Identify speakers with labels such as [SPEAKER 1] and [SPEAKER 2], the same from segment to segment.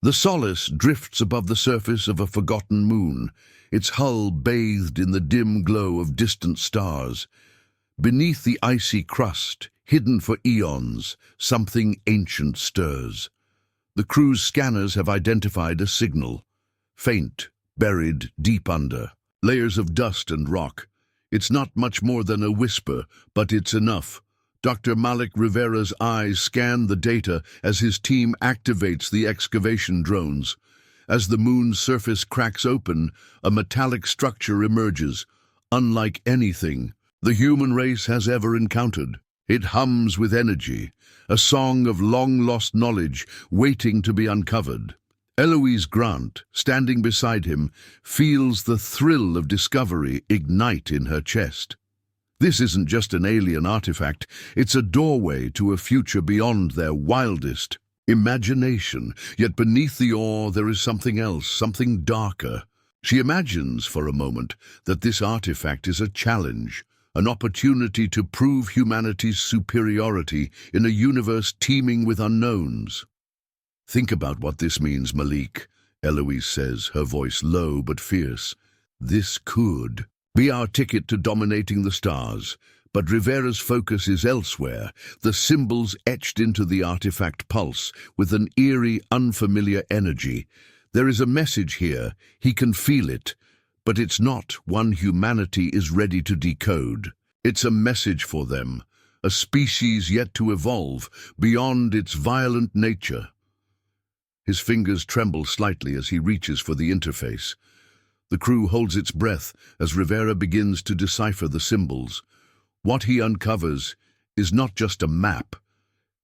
[SPEAKER 1] The Solace drifts above the surface of a forgotten moon, its hull bathed in the dim glow of distant stars. Beneath the icy crust, hidden for eons, something ancient stirs. The crew's scanners have identified a signal. Faint, buried deep under. Layers of dust and rock. It's not much more than a whisper, but it's enough. Dr. Malik Rivera's eyes scan the data as his team activates the excavation drones. As the moon's surface cracks open, a metallic structure emerges, unlike anything the human race has ever encountered. It hums with energy, a song of long-lost knowledge waiting to be uncovered. Eloise Grant, standing beside him, feels the thrill of discovery ignite in her chest. This isn't just an alien artifact, it's a doorway to a future beyond their wildest imagination. Yet beneath the awe there is something else, something darker. She imagines for a moment that this artifact is a challenge, an opportunity to prove humanity's superiority in a universe teeming with unknowns. "Think about what this means, Malik," Eloise says, her voice low but fierce. "This could be our ticket to dominating the stars." But Rivera's focus is elsewhere, the symbols etched into the artifact pulse with an eerie, unfamiliar energy. There is a message here, he can feel it, but it's not one humanity is ready to decode. It's a message for them, a species yet to evolve beyond its violent nature. His fingers tremble slightly as he reaches for the interface. The crew holds its breath as Rivera begins to decipher the symbols. What he uncovers is not just a map.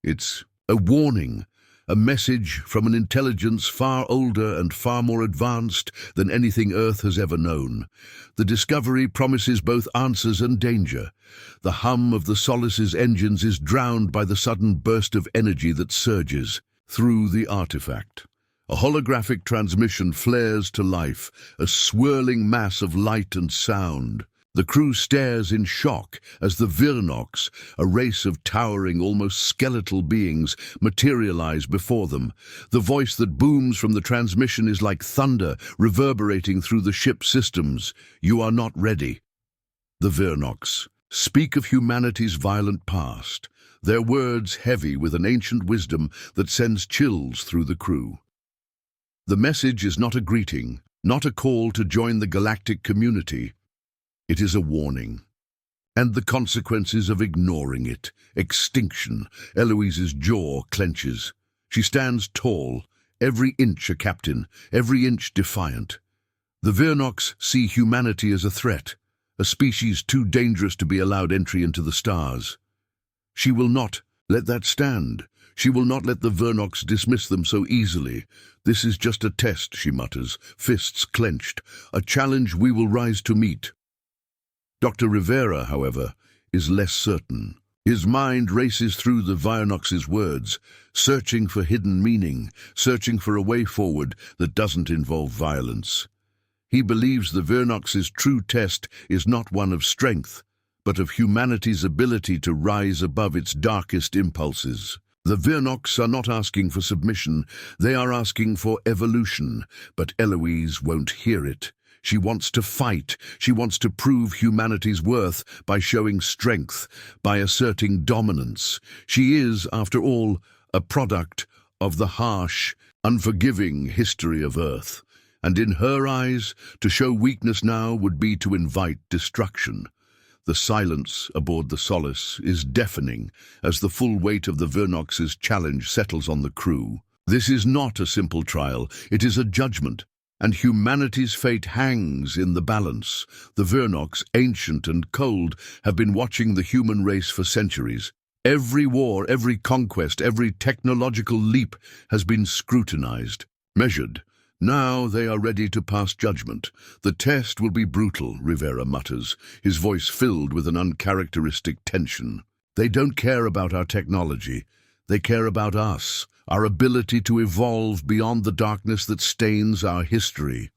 [SPEAKER 1] It's a warning, a message from an intelligence far older and far more advanced than anything Earth has ever known. The discovery promises both answers and danger. The hum of the Solace's engines is drowned by the sudden burst of energy that surges through the artifact. A holographic transmission flares to life, a swirling mass of light and sound. The crew stares in shock as the Virnox, a race of towering, almost skeletal beings, materialize before them. The voice that booms from the transmission is like thunder reverberating through the ship's systems. "You are not ready." The Virnox speak of humanity's violent past, their words heavy with an ancient wisdom that sends chills through the crew. The message is not a greeting, not a call to join the galactic community. It is a warning. And the consequences of ignoring it. Extinction. Eloise's jaw clenches. She stands tall, every inch a captain, every inch defiant. The Virnox see humanity as a threat, a species too dangerous to be allowed entry into the stars. She will not let that stand. She will not let the Virnox dismiss them so easily. "This is just a test," she mutters, fists clenched, "a challenge we will rise to meet." Dr. Rivera, however, is less certain. His mind races through the Virnox's words, searching for hidden meaning, searching for a way forward that doesn't involve violence. He believes the Virnox's true test is not one of strength, but of humanity's ability to rise above its darkest impulses. The Virnox are not asking for submission, they are asking for evolution, but Eloise won't hear it. She wants to fight. She wants to prove humanity's worth by showing strength, by asserting dominance. She is, after all, a product of the harsh, unforgiving history of Earth. And in her eyes, to show weakness now would be to invite destruction. The silence aboard the Solace is deafening as the full weight of the Virnox's challenge settles on the crew. This is not a simple trial, it is a judgment. And humanity's fate hangs in the balance. The Virnox, ancient and cold, have been watching the human race for centuries. Every war, every conquest, every technological leap has been scrutinized, measured. Now they are ready to pass judgment. "The test will be brutal," Rivera mutters, his voice filled with an uncharacteristic tension. "They don't care about our technology. They care about us. Our ability to evolve beyond the darkness that stains our history."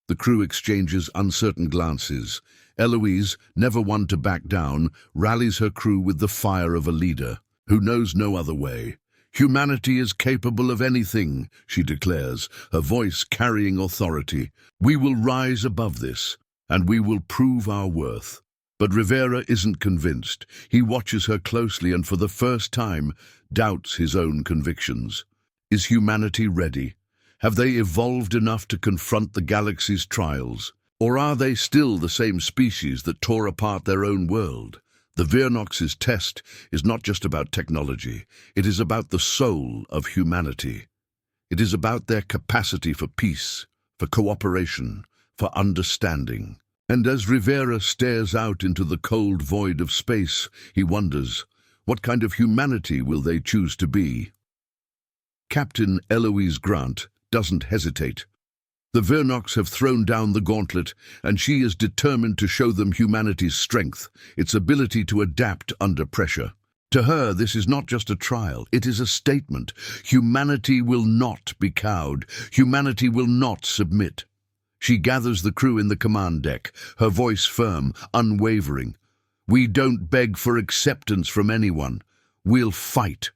[SPEAKER 1] The crew exchanges uncertain glances. Eloise, never one to back down, rallies her crew with the fire of a leader who knows no other way. Humanity is capable of anything, she declares, her voice carrying authority. We will rise above this, and we will prove our worth. But Rivera isn't convinced. He watches her closely and for the first time doubts his own convictions. Is humanity ready? Have they evolved enough to confront the galaxy's trials? Or are they still the same species that tore apart their own world? The Virnox's test is not just about technology. It is about the soul of humanity. It is about their capacity for peace, for cooperation, for understanding. And as Rivera stares out into the cold void of space, he wonders, what kind of humanity will they choose to be? Captain Eloise Grant doesn't hesitate. The Virnox have thrown down the gauntlet, and she is determined to show them humanity's strength, its ability to adapt under pressure. To her, this is not just a trial, it is a statement. Humanity will not be cowed. Humanity will not submit. She gathers the crew in the command deck, her voice firm, unwavering. We don't beg for acceptance from anyone. We'll fight.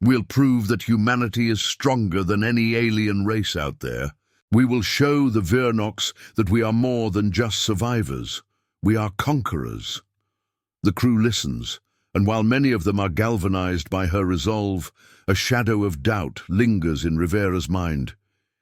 [SPEAKER 1] We'll prove that humanity is stronger than any alien race out there. We will show the Virnox that we are more than just survivors. We are conquerors. The crew listens, and while many of them are galvanized by her resolve, a shadow of doubt lingers in Rivera's mind.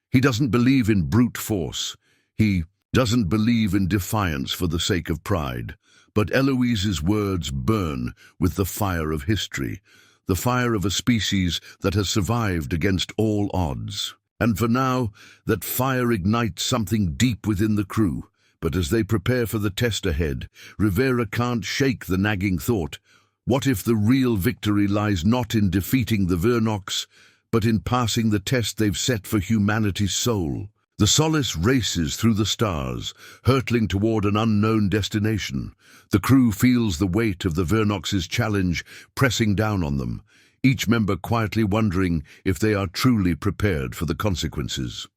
[SPEAKER 1] He doesn't believe in brute force. He doesn't believe in defiance for the sake of pride. But Eloise's words burn with the fire of history, the fire of a species that has survived against all odds. And for now, that fire ignites something deep within the crew. But as they prepare for the test ahead, Rivera can't shake the nagging thought, what if the real victory lies not in defeating the Virnox, but in passing the test they've set for humanity's soul? The Solace races through the stars, hurtling toward an unknown destination. The crew feels the weight of the Virnox's challenge pressing down on them, each member quietly wondering if they are truly prepared for the consequences.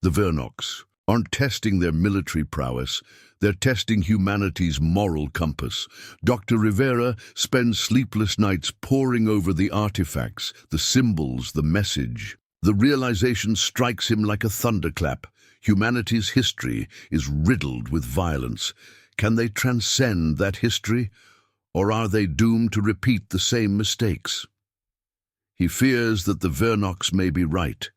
[SPEAKER 1] The Virnox aren't testing their military prowess, they're testing humanity's moral compass. Dr. Rivera spends sleepless nights poring over the artifacts, the symbols, the message. The realization strikes him like a thunderclap. Humanity's history is riddled with violence. Can they transcend that history, or are they doomed to repeat the same mistakes? He fears that the Virnox may be right.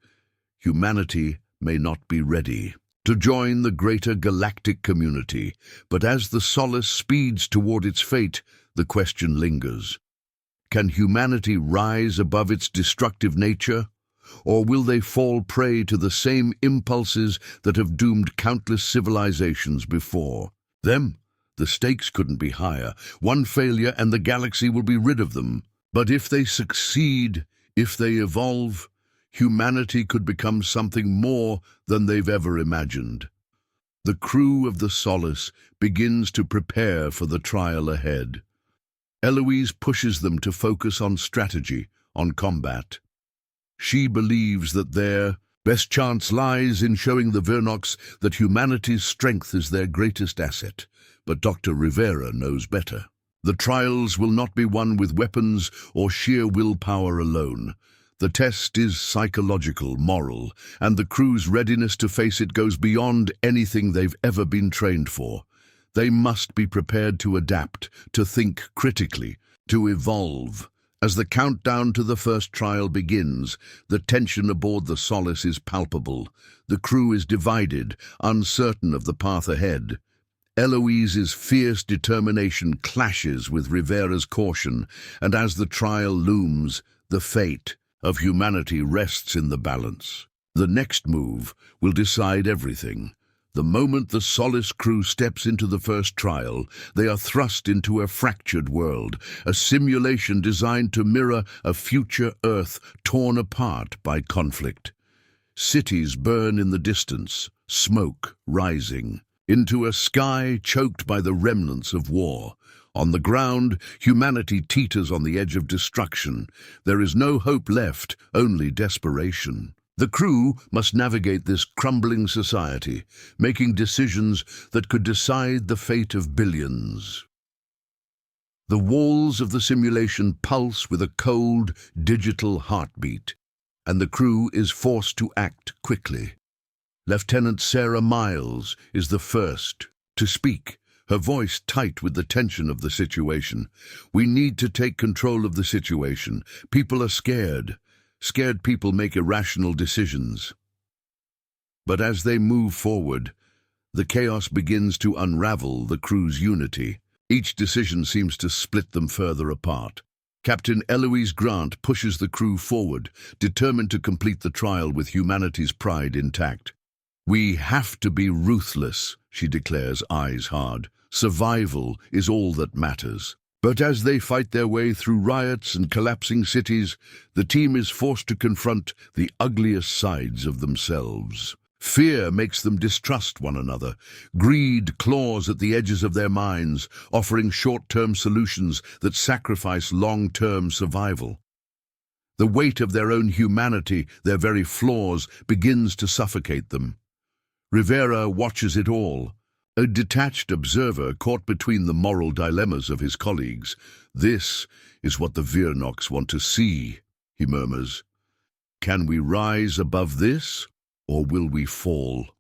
[SPEAKER 1] Humanity may not be ready to join the greater galactic community, but as the Solace speeds toward its fate, the question lingers. Can humanity rise above its destructive nature? Or will they fall prey to the same impulses that have doomed countless civilizations before? The stakes couldn't be higher. One failure and the galaxy will be rid of them. But if they succeed, if they evolve, humanity could become something more than they've ever imagined. The crew of the Solace begins to prepare for the trial ahead. Eloise pushes them to focus on strategy, on combat. She believes that their best chance lies in showing the Virnox that humanity's strength is their greatest asset. But Dr. Rivera knows better. The trials will not be won with weapons or sheer willpower alone. The test is psychological, moral, and the crew's readiness to face it goes beyond anything they've ever been trained for. They must be prepared to adapt, to think critically, to evolve. As the countdown to the first trial begins, the tension aboard the Solace is palpable. The crew is divided, uncertain of the path ahead. Eloise's fierce determination clashes with Rivera's caution, and as the trial looms, the fate of humanity rests in the balance. The next move will decide everything. The moment the Solace crew steps into the first trial, they are thrust into a fractured world, a simulation designed to mirror a future Earth torn apart by conflict. Cities burn in the distance, smoke rising, into a sky choked by the remnants of war. On the ground, humanity teeters on the edge of destruction. There is no hope left, only desperation. The crew must navigate this crumbling society, making decisions that could decide the fate of billions. The walls of the simulation pulse with a cold, digital heartbeat, and the crew is forced to act quickly. Lieutenant Sarah Miles is the first to speak, her voice tight with the tension of the situation. "We need to take control of the situation. People are scared. Scared people make irrational decisions." But as they move forward, the chaos begins to unravel the crew's unity. Each decision seems to split them further apart. Captain Eloise Grant pushes the crew forward, determined to complete the trial with humanity's pride intact. "We have to be ruthless," she declares, eyes hard. "Survival is all that matters." But as they fight their way through riots and collapsing cities, the team is forced to confront the ugliest sides of themselves. Fear makes them distrust one another. Greed claws at the edges of their minds, offering short-term solutions that sacrifice long-term survival. The weight of their own humanity, their very flaws, begins to suffocate them. Rivera watches it all, a detached observer caught between the moral dilemmas of his colleagues. "This is what the Virnox want to see," he murmurs. "Can we rise above this, or will we fall?"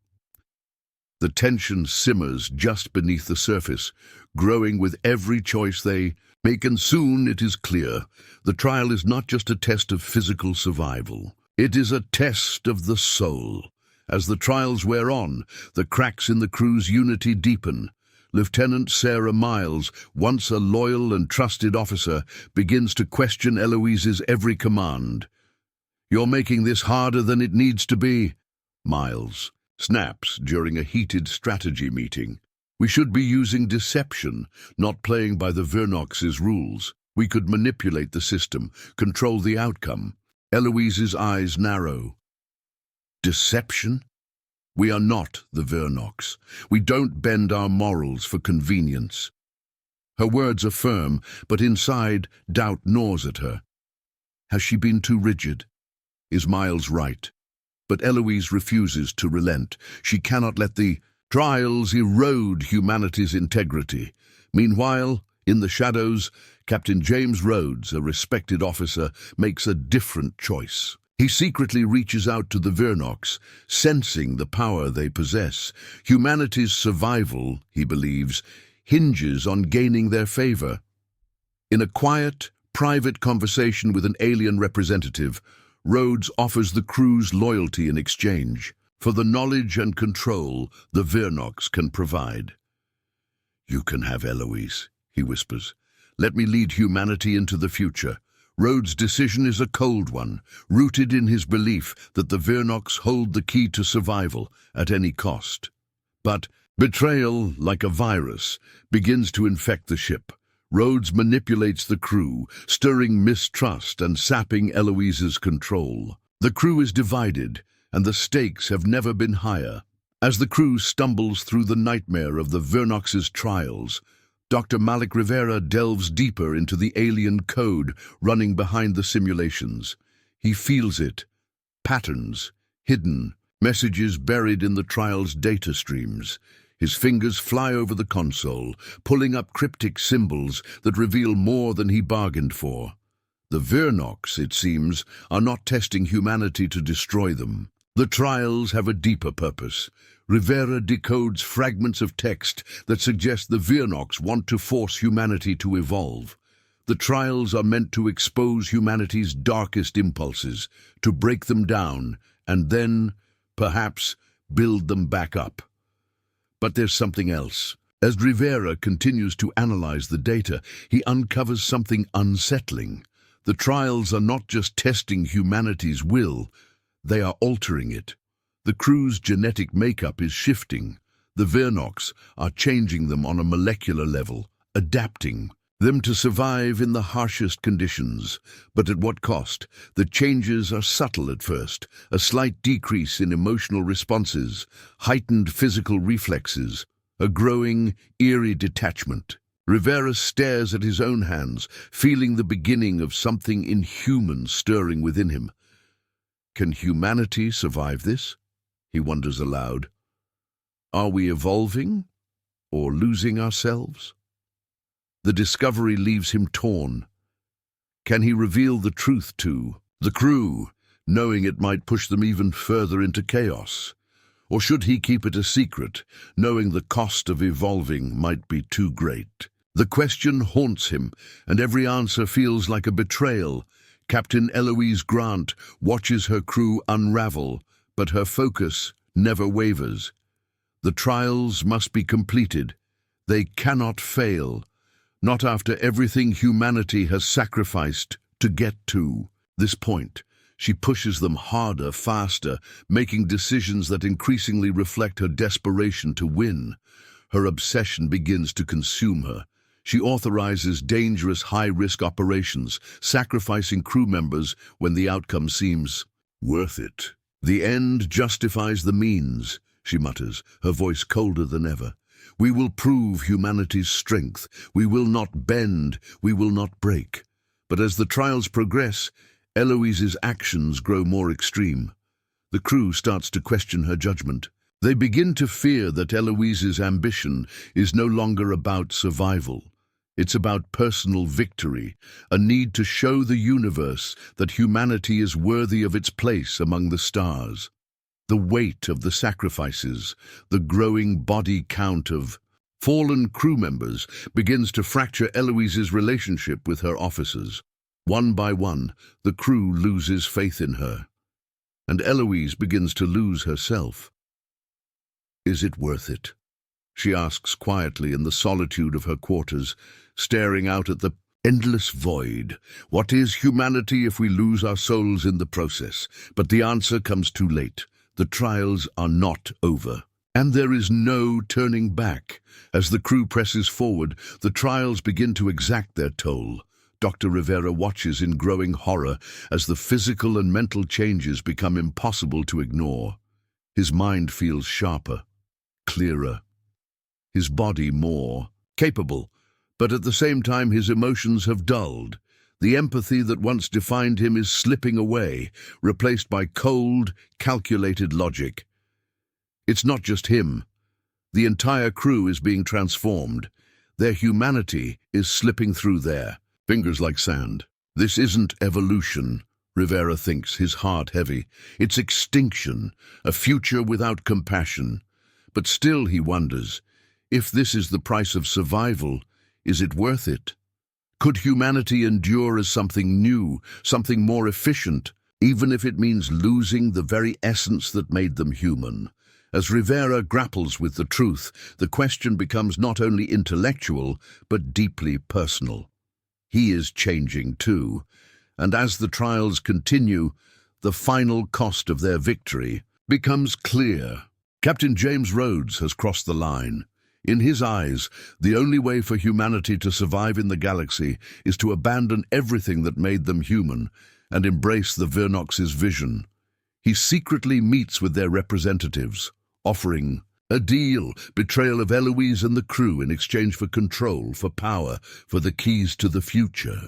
[SPEAKER 1] The tension simmers just beneath the surface, growing with every choice they make, and soon it is clear. The trial is not just a test of physical survival. It is a test of the soul. As the trials wear on, the cracks in the crew's unity deepen. Lieutenant Sarah Miles, once a loyal and trusted officer, begins to question Eloise's every command. "You're making this harder than it needs to be," Miles snaps during a heated strategy meeting. "We should be using deception, not playing by the Virnox's rules. We could manipulate the system, control the outcome." Eloise's eyes narrow. "Deception? We are not the Virnox. We don't bend our morals for convenience." Her words are firm, but inside, doubt gnaws at her. Has she been too rigid? Is Miles right? But Eloise refuses to relent. She cannot let the trials erode humanity's integrity. Meanwhile, in the shadows, Captain James Rhodes, a respected officer, makes a different choice. He secretly reaches out to the Virnox, sensing the power they possess. Humanity's survival, he believes, hinges on gaining their favor. In a quiet, private conversation with an alien representative, Rhodes offers the crew's loyalty in exchange for the knowledge and control the Virnox can provide. "You can have Eloise," he whispers. "Let me lead humanity into the future." Rhodes' decision is a cold one, rooted in his belief that the Virnox hold the key to survival at any cost. But betrayal, like a virus, begins to infect the ship. Rhodes manipulates the crew, stirring mistrust and sapping Eloise's control. The crew is divided, and the stakes have never been higher. As the crew stumbles through the nightmare of the Virnox's trials, Dr. Malik Rivera delves deeper into the alien code running behind the simulations. He feels it. Patterns, hidden, messages buried in the trial's data streams. His fingers fly over the console, pulling up cryptic symbols that reveal more than he bargained for. The Virnox, it seems, are not testing humanity to destroy them. The trials have a deeper purpose. Rivera decodes fragments of text that suggest the Virnox want to force humanity to evolve. The trials are meant to expose humanity's darkest impulses, to break them down, and then, perhaps, build them back up. But there's something else. As Rivera continues to analyze the data, he uncovers something unsettling. The trials are not just testing humanity's will, they are altering it. The crew's genetic makeup is shifting. The Virnox are changing them on a molecular level, adapting them to survive in the harshest conditions. But at what cost? The changes are subtle at first, a slight decrease in emotional responses, heightened physical reflexes, a growing, eerie detachment. Rivera stares at his own hands, feeling the beginning of something inhuman stirring within him. Can humanity survive this? He wonders aloud. Are we evolving or losing ourselves? The discovery leaves him torn. Can he reveal the truth to the crew, knowing it might push them even further into chaos? Or should he keep it a secret, knowing the cost of evolving might be too great? The question haunts him, and every answer feels like a betrayal. Captain Eloise Grant watches her crew unravel, but her focus never wavers. The trials must be completed. They cannot fail, not after everything humanity has sacrificed to get to this point. She pushes them harder, faster, making decisions that increasingly reflect her desperation to win. Her obsession begins to consume her. She authorizes dangerous, high-risk operations, sacrificing crew members when the outcome seems worth it. The end justifies the means, she mutters, her voice colder than ever. We will prove humanity's strength. We will not bend. We will not break. But as the trials progress, Eloise's actions grow more extreme. The crew starts to question her judgment. They begin to fear that Eloise's ambition is no longer about survival. It's about personal victory, a need to show the universe that humanity is worthy of its place among the stars. The weight of the sacrifices, the growing body count of fallen crew members begins to fracture Eloise's relationship with her officers. One by one, the crew loses faith in her, and Eloise begins to lose herself. Is it worth it? She asks quietly in the solitude of her quarters, staring out at the endless void. What is humanity if we lose our souls in the process? But the answer comes too late. The trials are not over, and there is no turning back. As the crew presses forward, the trials begin to exact their toll. Dr. Rivera watches in growing horror as the physical and mental changes become impossible to ignore. His mind feels sharper, clearer, his body more capable, but at the same time his emotions have dulled. The empathy that once defined him is slipping away, replaced by cold, calculated logic. It's not just him. The entire crew is being transformed. Their humanity is slipping through their fingers like sand. This isn't evolution, Rivera thinks, his heart heavy. It's extinction, a future without compassion. But still he wonders, if this is the price of survival, is it worth it? Could humanity endure as something new, something more efficient, even if it means losing the very essence that made them human? As Rivera grapples with the truth, the question becomes not only intellectual, but deeply personal. He is changing too, and as the trials continue, the final cost of their victory becomes clear. Captain James Rhodes has crossed the line. In his eyes, the only way for humanity to survive in the galaxy is to abandon everything that made them human and embrace the Vernox's vision. He secretly meets with their representatives, offering a deal, betrayal of Eloise and the crew in exchange for control, for power, for the keys to the future.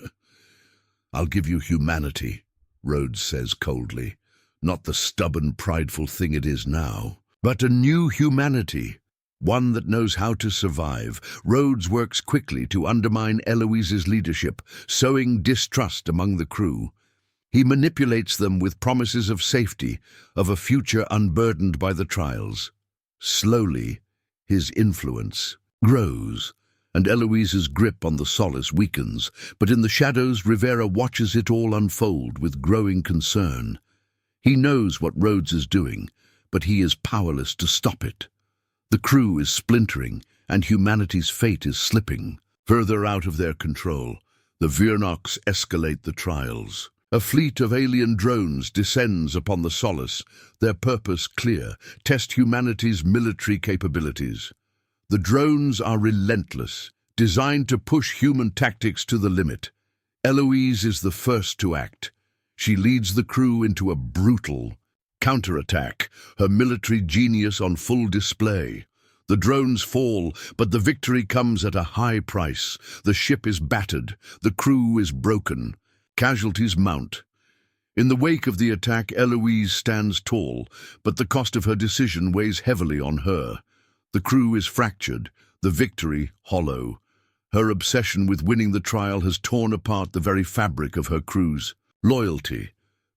[SPEAKER 1] I'll give you humanity, Rhodes says coldly. Not the stubborn, prideful thing it is now, but a new humanity. One that knows how to survive. Rhodes works quickly to undermine Eloise's leadership, sowing distrust among the crew. He manipulates them with promises of safety, of a future unburdened by the trials. Slowly, his influence grows, and Eloise's grip on the Solace weakens, but in the shadows Rivera watches it all unfold with growing concern. He knows what Rhodes is doing, but he is powerless to stop it. The crew is splintering, and humanity's fate is slipping. Further out of their control, the Vernox escalate the trials. A fleet of alien drones descends upon the Solace, their purpose clear: test humanity's military capabilities. The drones are relentless, designed to push human tactics to the limit. Eloise is the first to act. She leads the crew into a brutal counterattack, her military genius on full display. The drones fall, but the victory comes at a high price. The ship is battered, the crew is broken. Casualties mount. In the wake of the attack, Eloise stands tall, but the cost of her decision weighs heavily on her. The crew is fractured, the victory hollow. Her obsession with winning the trial has torn apart the very fabric of her crew's loyalty.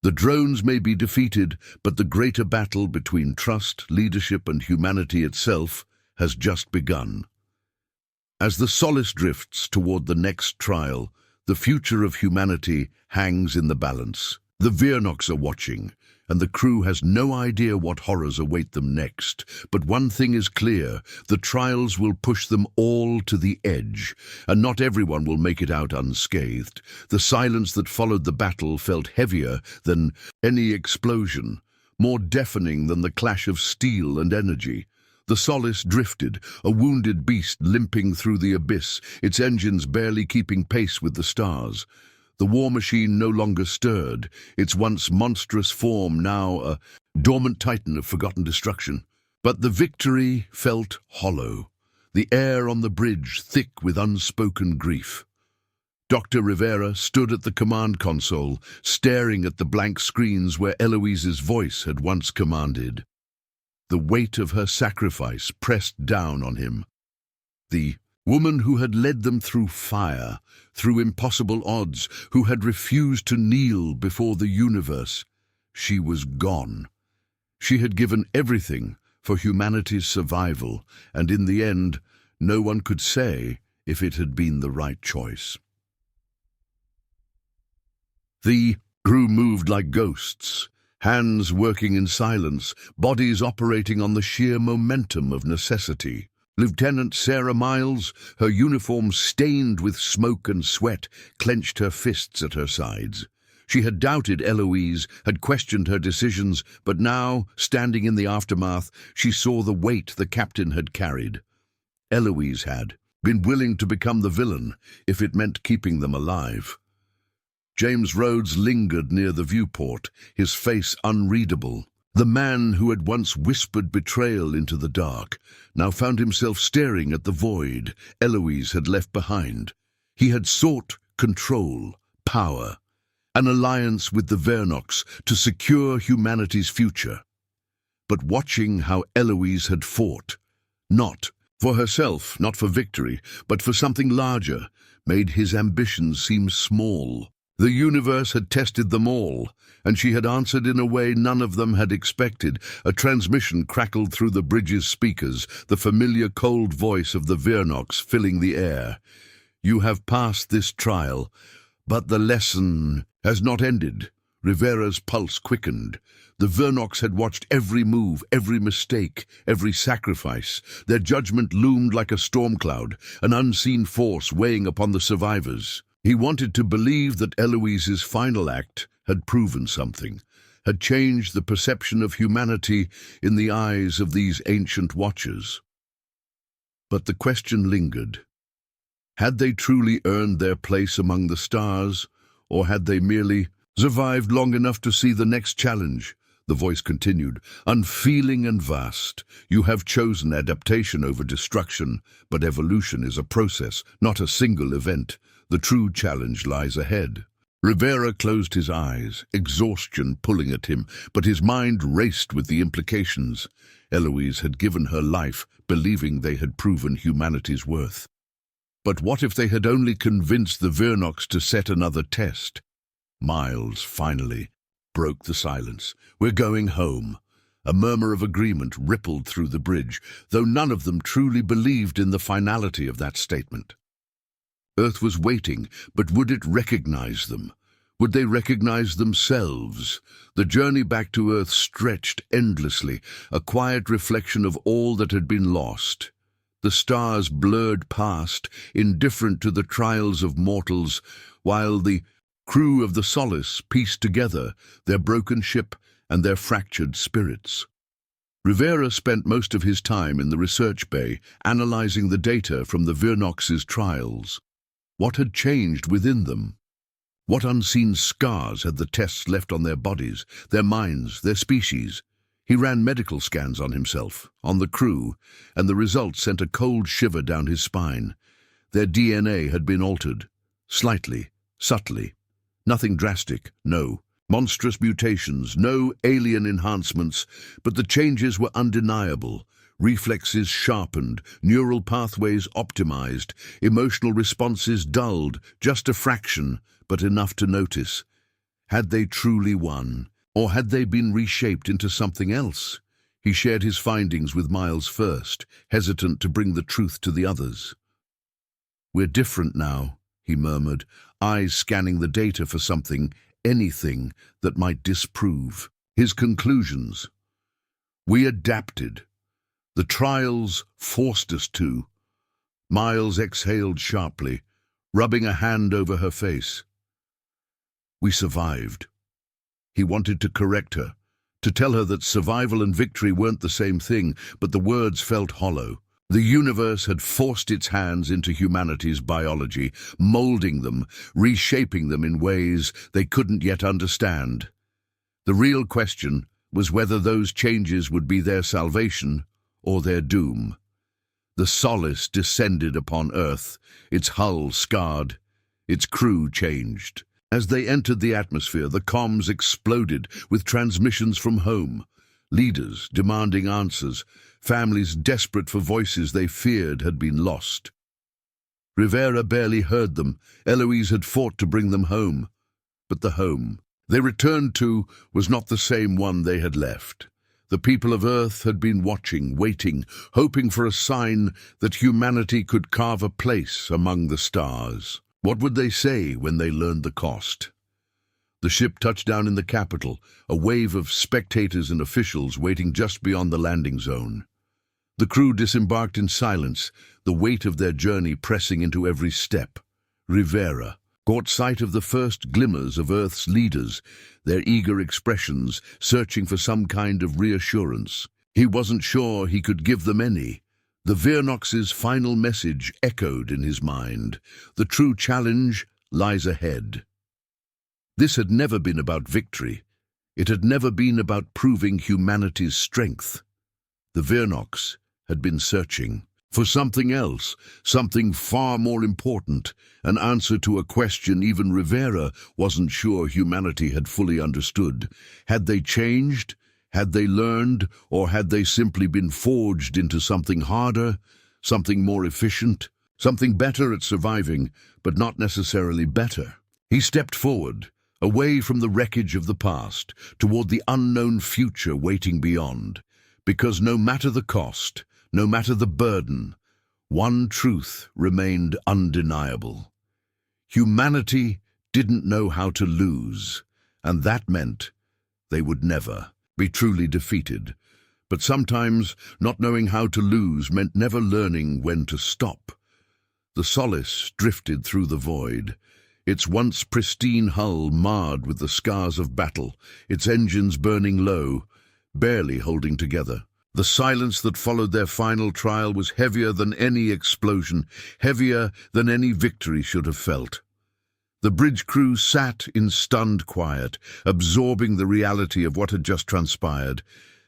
[SPEAKER 1] The drones may be defeated, but the greater battle between trust, leadership, and humanity itself has just begun. As the Solace drifts toward the next trial, the future of humanity hangs in the balance. The Virnox are watching, and the crew has no idea what horrors await them next. But one thing is clear, the trials will push them all to the edge, and not everyone will make it out unscathed. The silence that followed the battle felt heavier than any explosion, more deafening than the clash of steel and energy. The Solace drifted, a wounded beast limping through the abyss, its engines barely keeping pace with the stars. The war machine no longer stirred, its once monstrous form now a dormant titan of forgotten destruction. But the victory felt hollow, the air on the bridge thick with unspoken grief. Dr. Rivera stood at the command console, staring at the blank screens where Eloise's voice had once commanded. The weight of her sacrifice pressed down on him. The woman who had led them through fire, through impossible odds, who had refused to kneel before the universe, she was gone. She had given everything for humanity's survival, and in the end, no one could say if it had been the right choice. The crew moved like ghosts, hands working in silence, bodies operating on the sheer momentum of necessity. Lieutenant Sarah Miles, her uniform stained with smoke and sweat, clenched her fists at her sides. She had doubted Eloise, had questioned her decisions, but now, standing in the aftermath, she saw the weight the captain had carried. Eloise had been willing to become the villain if it meant keeping them alive. James Rhodes lingered near the viewport, his face unreadable. The man who had once whispered betrayal into the dark now found himself staring at the void Eloise had left behind. He had sought control, power, an alliance with the Virnox to secure humanity's future. But watching how Eloise had fought, not for herself, not for victory, but for something larger, made his ambitions seem small. The universe had tested them all, and she had answered in a way none of them had expected. A transmission crackled through the bridge's speakers, the familiar cold voice of the Virnox filling the air. "You have passed this trial, but the lesson has not ended." Rivera's pulse quickened. The Virnox had watched every move, every mistake, every sacrifice. Their judgment loomed like a storm cloud, an unseen force weighing upon the survivors. He wanted to believe that Eloise's final act had proven something, had changed the perception of humanity in the eyes of these ancient watchers. But the question lingered. Had they truly earned their place among the stars, or had they merely survived long enough to see the next challenge? The voice continued, unfeeling and vast. You have chosen adaptation over destruction, but evolution is a process, not a single event. The true challenge lies ahead. Rivera closed his eyes, exhaustion pulling at him, but his mind raced with the implications. Eloise had given her life, believing they had proven humanity's worth. But what if they had only convinced the Virnox to set another test? Miles, finally, broke the silence. "We're going home." A murmur of agreement rippled through the bridge, though none of them truly believed in the finality of that statement. Earth was waiting, but would it recognize them? Would they recognize themselves? The journey back to Earth stretched endlessly, a quiet reflection of all that had been lost. The stars blurred past, indifferent to the trials of mortals, while the crew of the Solace pieced together their broken ship and their fractured spirits. Rivera spent most of his time in the research bay, analyzing the data from the Virnox's trials. What had changed within them? What unseen scars had the tests left on their bodies, their minds, their species? He ran medical scans on himself, on the crew, and the results sent a cold shiver down his spine. Their DNA had been altered, slightly, subtly. Nothing drastic, no monstrous mutations, no alien enhancements, but the changes were undeniable. reflexes sharpened, neural pathways optimized, emotional responses dulled, just a fraction, but enough to notice. Had they truly won? Or had they been reshaped into something else? He shared his findings with Miles first, hesitant to bring the truth to the others. "We're different now," he murmured, eyes scanning the data for something, anything, that might disprove his conclusions. "We adapted. The trials forced us to." Miles exhaled sharply, rubbing a hand over her face. "We survived." He wanted to correct her, to tell her that survival and victory weren't the same thing, but the words felt hollow. The universe had forced its hands into humanity's biology, molding them, reshaping them in ways they couldn't yet understand. The real question was whether those changes would be their salvation or their doom. The Solace descended upon Earth, its hull scarred, its crew changed. As they entered the atmosphere, the comms exploded with transmissions from home, leaders demanding answers, families desperate for voices they feared had been lost. Rivera barely heard them. Eloise had fought to bring them home. But the home they returned to was not the same one they had left. The people of Earth had been watching, waiting, hoping for a sign that humanity could carve a place among the stars. What would they say when they learned the cost? The ship touched down in the capital, a wave of spectators and officials waiting just beyond the landing zone. The crew disembarked in silence, the weight of their journey pressing into every step. Rivera caught sight of the first glimmers of Earth's leaders, their eager expressions, searching for some kind of reassurance. He wasn't sure he could give them any. The Virnox's final message echoed in his mind. The true challenge lies ahead. This had never been about victory. It had never been about proving humanity's strength. The Virnox had been searching for something else, something far more important, an answer to a question even Rivera wasn't sure humanity had fully understood. Had they changed? Had they learned, or had they simply been forged into something harder, something more efficient, something better at surviving, but not necessarily better? He stepped forward, away from the wreckage of the past, toward the unknown future waiting beyond. Because no matter the cost, no matter the burden, one truth remained undeniable. Humanity didn't know how to lose, and that meant they would never be truly defeated. But sometimes not knowing how to lose meant never learning when to stop. The Solace drifted through the void, its once pristine hull marred with the scars of battle, its engines burning low, barely holding together. The silence that followed their final trial was heavier than any explosion, heavier than any victory should have felt. The bridge crew sat in stunned quiet, absorbing the reality of what had just transpired.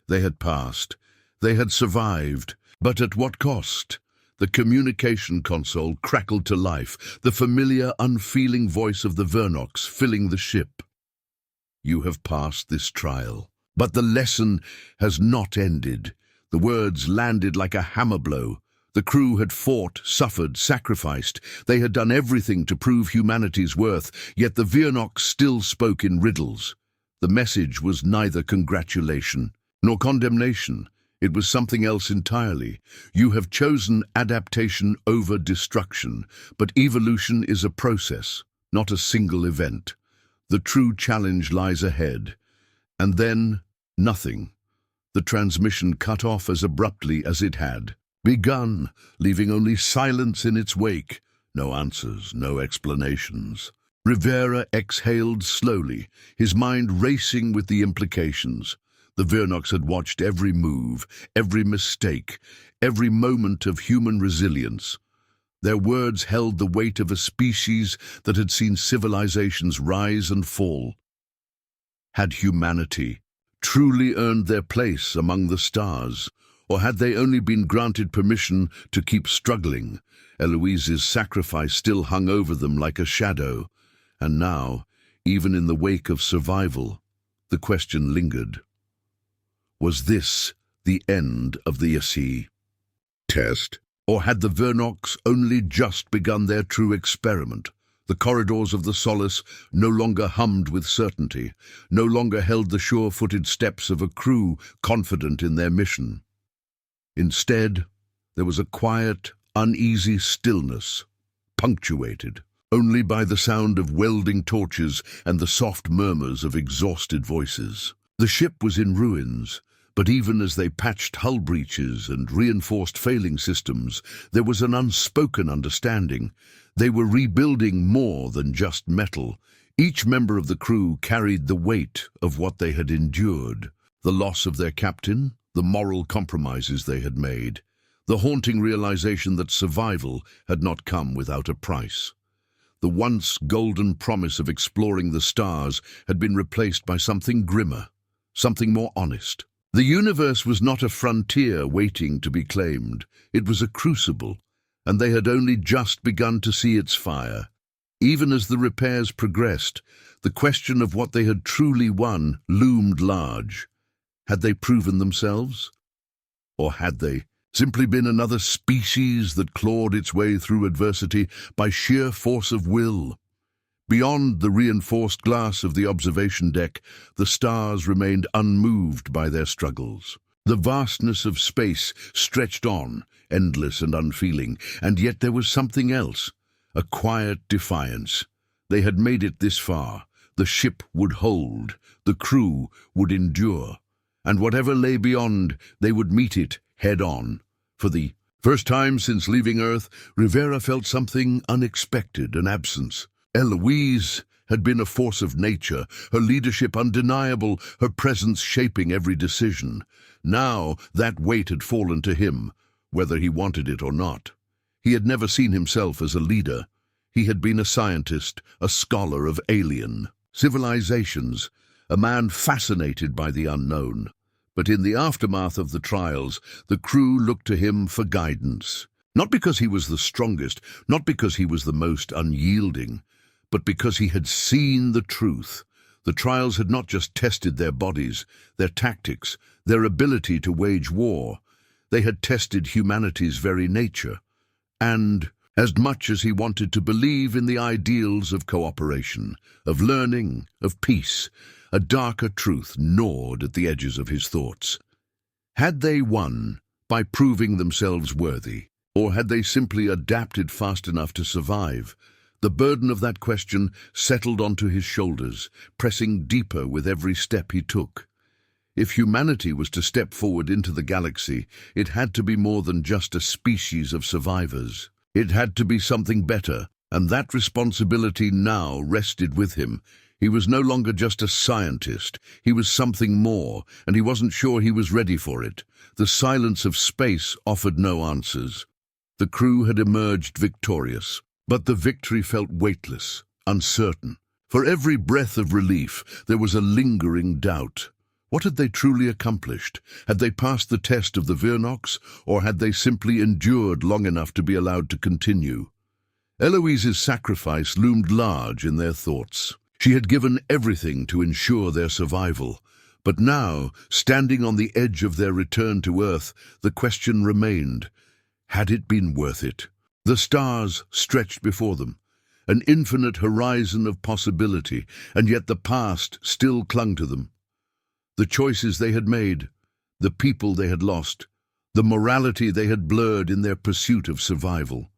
[SPEAKER 1] They had passed. They had survived. But at what cost? The communication console crackled to life, the familiar, unfeeling voice of the Virnox filling the ship. "You have passed this trial. But the lesson has not ended." The words landed like a hammer blow. The crew had fought, suffered, sacrificed. They had done everything to prove humanity's worth, yet the Virnox still spoke in riddles. The message was neither congratulation nor condemnation. It was something else entirely. You have chosen adaptation over destruction, but evolution is a process, not a single event. The true challenge lies ahead. And then, nothing. The transmission cut off as abruptly as it had begun, leaving only silence in its wake. No answers, no explanations. Rivera exhaled slowly, his mind racing with the implications. The Virnox had watched every move, every mistake, every moment of human resilience. Their words held the weight of a species that had seen civilizations rise and fall. Had humanity truly earned their place among the stars, or had they only been granted permission to keep struggling? Eloise's sacrifice still hung over them like a shadow, and now, even in the wake of survival, the question lingered. Was this the end of the HFY test? Or had the Vernox only just begun their true experiment? The corridors of the Solace no longer hummed with certainty, no longer held the sure-footed steps of a crew confident in their mission. Instead, there was a quiet, uneasy stillness, punctuated only by the sound of welding torches and the soft murmurs of exhausted voices. The ship was in ruins, but even as they patched hull breaches and reinforced failing systems, there was an unspoken understanding. They were rebuilding more than just metal. Each member of the crew carried the weight of what they had endured, the loss of their captain, the moral compromises they had made, the haunting realization that survival had not come without a price. The once golden promise of exploring the stars had been replaced by something grimmer, something more honest. The universe was not a frontier waiting to be claimed. It was a crucible, and they had only just begun to see its fire. Even as the repairs progressed, the question of what they had truly won loomed large. Had they proven themselves? Or had they simply been another species that clawed its way through adversity by sheer force of will? Beyond the reinforced glass of the observation deck, the stars remained unmoved by their struggles. The vastness of space stretched on, endless and unfeeling, and yet there was something else, a quiet defiance. They had made it this far. The ship would hold, the crew would endure, and whatever lay beyond, they would meet it head-on. For the first time since leaving Earth, Rivera felt something unexpected, an absence. Eloise had been a force of nature, her leadership undeniable, her presence shaping every decision. Now that weight had fallen to him, whether he wanted it or not. He had never seen himself as a leader. He had been a scientist, a scholar of alien civilizations, a man fascinated by the unknown. But in the aftermath of the trials, the crew looked to him for guidance. Not because he was the strongest, not because he was the most unyielding, but because he had seen the truth. The trials had not just tested their bodies, their tactics, their ability to wage war. They had tested humanity's very nature. And, as much as he wanted to believe in the ideals of cooperation, of learning, of peace, a darker truth gnawed at the edges of his thoughts. Had they won by proving themselves worthy, or had they simply adapted fast enough to survive? The burden of that question settled onto his shoulders, pressing deeper with every step he took. If humanity was to step forward into the galaxy, it had to be more than just a species of survivors. It had to be something better, and that responsibility now rested with him. He was no longer just a scientist. He was something more, and he wasn't sure he was ready for it. The silence of space offered no answers. The crew had emerged victorious. But the victory felt weightless, uncertain. For every breath of relief, there was a lingering doubt. What had they truly accomplished? Had they passed the test of the Vernox, or had they simply endured long enough to be allowed to continue? Eloise's sacrifice loomed large in their thoughts. She had given everything to ensure their survival. But now, standing on the edge of their return to Earth, the question remained, had it been worth it? The stars stretched before them, an infinite horizon of possibility, and yet the past still clung to them. The choices they had made, the people they had lost, the morality they had blurred in their pursuit of survival.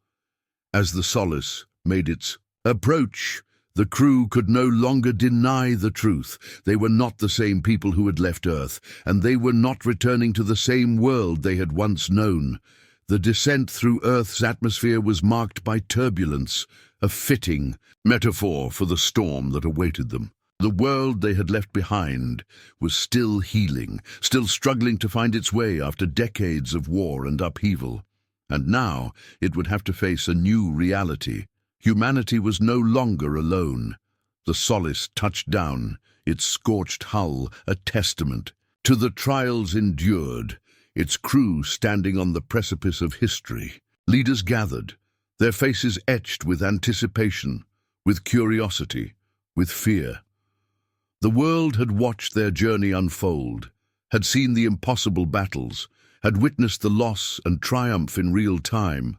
[SPEAKER 1] As the Solace made its approach, the crew could no longer deny the truth. They were not the same people who had left Earth, and they were not returning to the same world they had once known. The descent through Earth's atmosphere was marked by turbulence, a fitting metaphor for the storm that awaited them. The world they had left behind was still healing, still struggling to find its way after decades of war and upheaval. And now it would have to face a new reality. Humanity was no longer alone. The Solace touched down, its scorched hull a testament to the trials endured, its crew standing on the precipice of history. Leaders gathered, their faces etched with anticipation, with curiosity, with fear. The world had watched their journey unfold, had seen the impossible battles, had witnessed the loss and triumph in real time,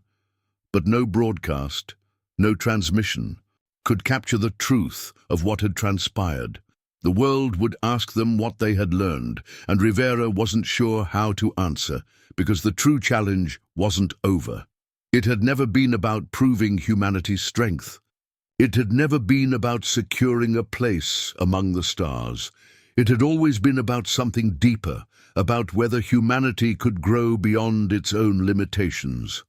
[SPEAKER 1] but no broadcast, no transmission, could capture the truth of what had transpired. The world would ask them what they had learned, and Rivera wasn't sure how to answer, because the true challenge wasn't over. It had never been about proving humanity's strength. It had never been about securing a place among the stars. It had always been about something deeper, about whether humanity could grow beyond its own limitations.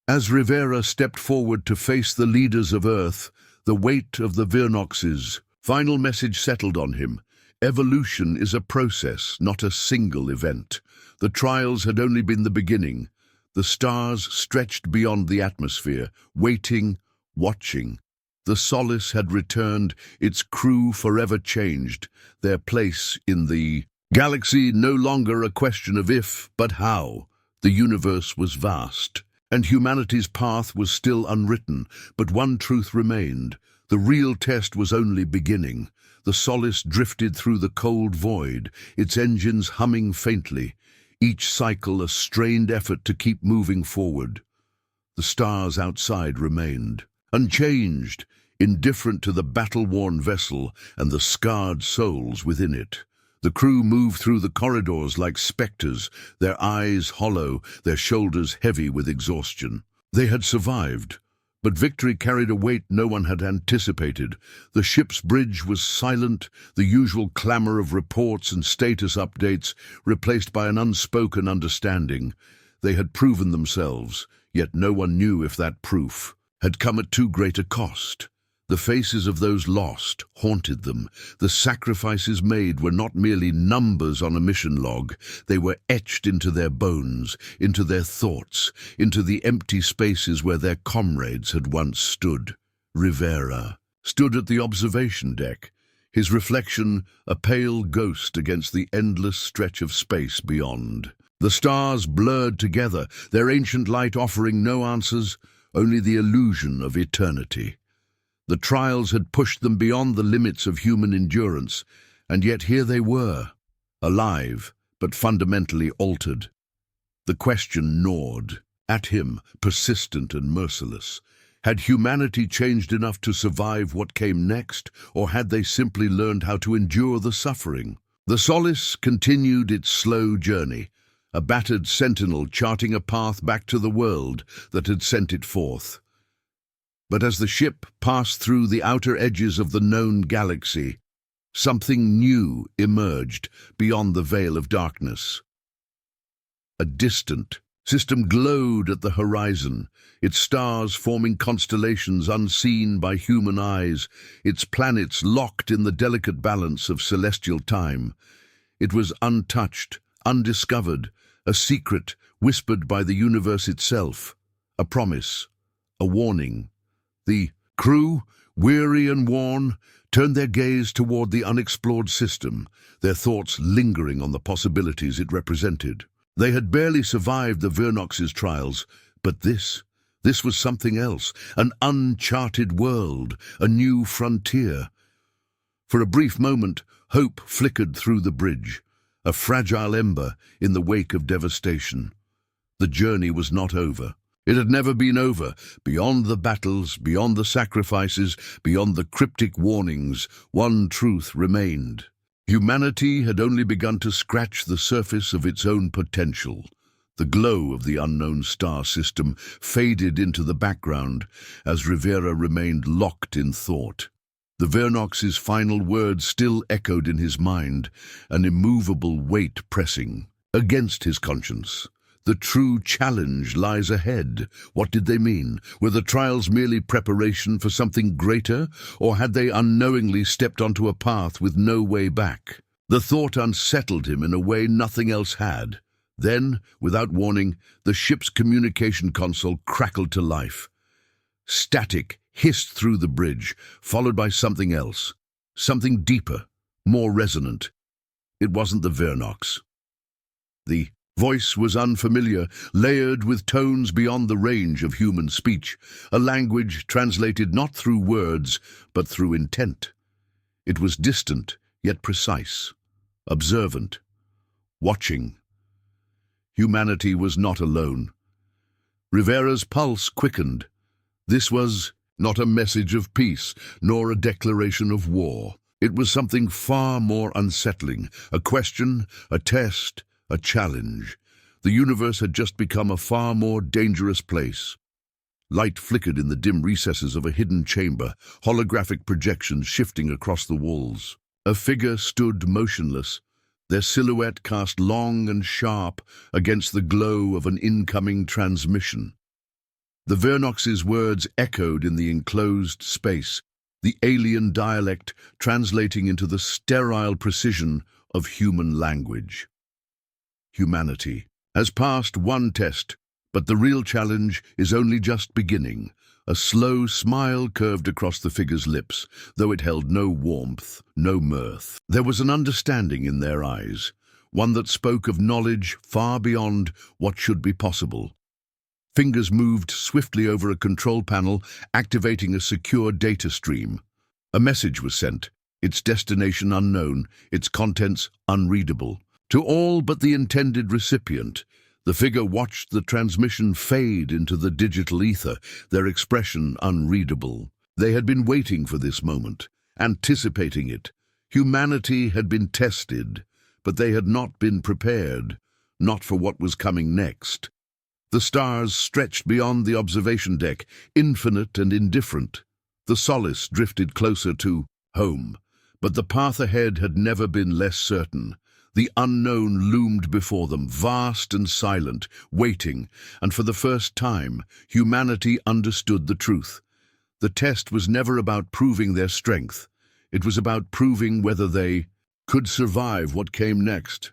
[SPEAKER 1] As Rivera stepped forward to face the leaders of Earth, the weight of the Vernox's final message settled on him. Evolution is a process, not a single event. The trials had only been the beginning. The stars stretched beyond the atmosphere, waiting, watching. The Solace had returned, its crew forever changed, their place in the galaxy no longer a question of if, but how. The universe was vast, and humanity's path was still unwritten, but one truth remained. The real test was only beginning. The Solace drifted through the cold void, its engines humming faintly, each cycle a strained effort to keep moving forward. The stars outside remained, unchanged, indifferent to the battle-worn vessel and the scarred souls within it. The crew moved through the corridors like specters, their eyes hollow, their shoulders heavy with exhaustion. They had survived, but victory carried a weight no one had anticipated. The ship's bridge was silent, the usual clamor of reports and status updates replaced by an unspoken understanding. They had proven themselves, yet no one knew if that proof had come at too great a cost. The faces of those lost haunted them. The sacrifices made were not merely numbers on a mission log. They were etched into their bones, into their thoughts, into the empty spaces where their comrades had once stood. Rivera stood at the observation deck, his reflection a pale ghost against the endless stretch of space beyond. The stars blurred together, their ancient light offering no answers, only the illusion of eternity. The trials had pushed them beyond the limits of human endurance, and yet here they were, alive, but fundamentally altered. The question gnawed at him, persistent and merciless. Had humanity changed enough to survive what came next, or had they simply learned how to endure the suffering? The Solace continued its slow journey, a battered sentinel charting a path back to the world that had sent it forth. But as the ship passed through the outer edges of the known galaxy, something new emerged beyond the veil of darkness. A distant system glowed at the horizon, its stars forming constellations unseen by human eyes, its planets locked in the delicate balance of celestial time. It was untouched, undiscovered, a secret whispered by the universe itself, a promise, a warning. The crew, weary and worn, turned their gaze toward the unexplored system, their thoughts lingering on the possibilities it represented. They had barely survived the Vernox's trials, but this was something else, an uncharted world, a new frontier. For a brief moment, hope flickered through the bridge, a fragile ember in the wake of devastation. The journey was not over. It had never been over. Beyond the battles, beyond the sacrifices, beyond the cryptic warnings, one truth remained. Humanity had only begun to scratch the surface of its own potential. The glow of the unknown star system faded into the background as Rivera remained locked in thought. The Vernox's final words still echoed in his mind, an immovable weight pressing against his conscience. The true challenge lies ahead. What did they mean? Were the trials merely preparation for something greater, or had they unknowingly stepped onto a path with no way back? The thought unsettled him in a way nothing else had. Then, without warning, the ship's communication console crackled to life. Static hissed through the bridge, followed by something else, something deeper, more resonant. It wasn't the Vernox. The voice was unfamiliar, layered with tones beyond the range of human speech, a language translated not through words, but through intent. It was distant, yet precise. observant, watching. Humanity was not alone. Rivera's pulse quickened. This was not a message of peace, nor a declaration of war. It was something far more unsettling, a question, a test, a challenge. The universe had just become a far more dangerous place. Light flickered in the dim recesses of a hidden chamber, holographic projections shifting across the walls. A figure stood motionless, their silhouette cast long and sharp against the glow of an incoming transmission. The Vernox's words echoed in the enclosed space, the alien dialect translating into the sterile precision of human language. Humanity has passed one test, but the real challenge is only just beginning. A slow smile curved across the figure's lips, though it held no warmth, no mirth. There was an understanding in their eyes, one that spoke of knowledge far beyond what should be possible. Fingers moved swiftly over a control panel, activating a secure data stream. A message was sent, its destination unknown, its contents unreadable. To all but the intended recipient, the figure watched the transmission fade into the digital ether, their expression unreadable. They had been waiting for this moment, anticipating it. Humanity had been tested, but they had not been prepared, not for what was coming next. The stars stretched beyond the observation deck, infinite and indifferent. The solace drifted closer to home, but the path ahead had never been less certain. The unknown loomed before them, vast and silent, waiting, and for the first time, humanity understood the truth. The test was never about proving their strength. It was about proving whether they could survive what came next.